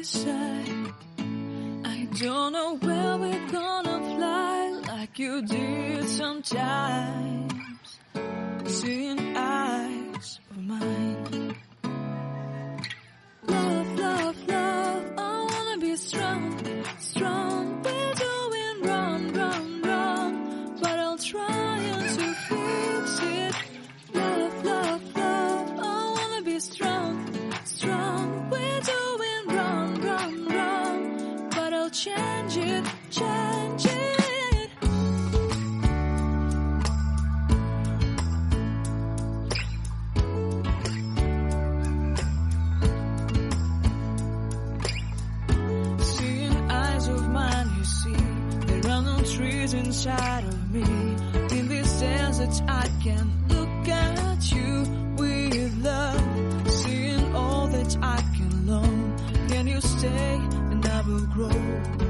say, I don't know where we're gonna fly like you did sometimes. Seeing eyes of mine. Love, love, love, I wanna be strong, strong. We're doing wrong, wrong, wrong, but I'll try to fix it. Love, love, love, I wanna be strong, strong. We're doing wrong, wrong, wrong, but I'll change it, change it. Trees inside of me. In this desert I can look at you with love. Seeing all that I can learn. Can you stay and I will grow?